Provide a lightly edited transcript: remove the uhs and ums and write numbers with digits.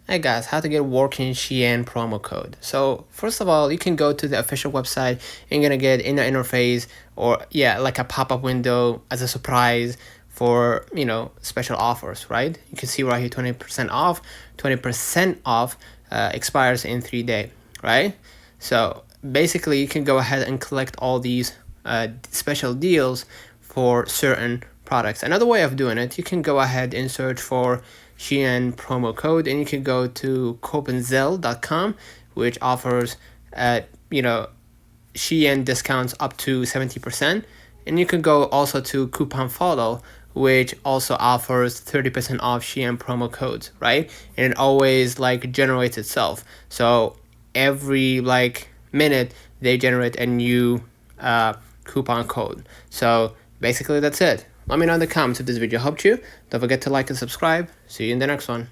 Hey guys, how to get working Shein promo code. So first of all, you can go to the official website and you're gonna get in the interface or like a pop-up window as a surprise for special offers, right? You can see right here 20% off. 20% off expires in 3 days, right? So basically you can go ahead and collect all these special deals for certain products. Another way of doing it, you can go ahead and search for Shein promo code, and you can go to copenzel.com, which offers Shein discounts up to 70%. And you can go also to coupon follow, which also offers 30% off Shein promo codes, right? And it always generates itself. So every minute they generate a new coupon code. So basically that's it. Let me know in the comments if this video helped you. Don't forget to like and subscribe. See you in the next one.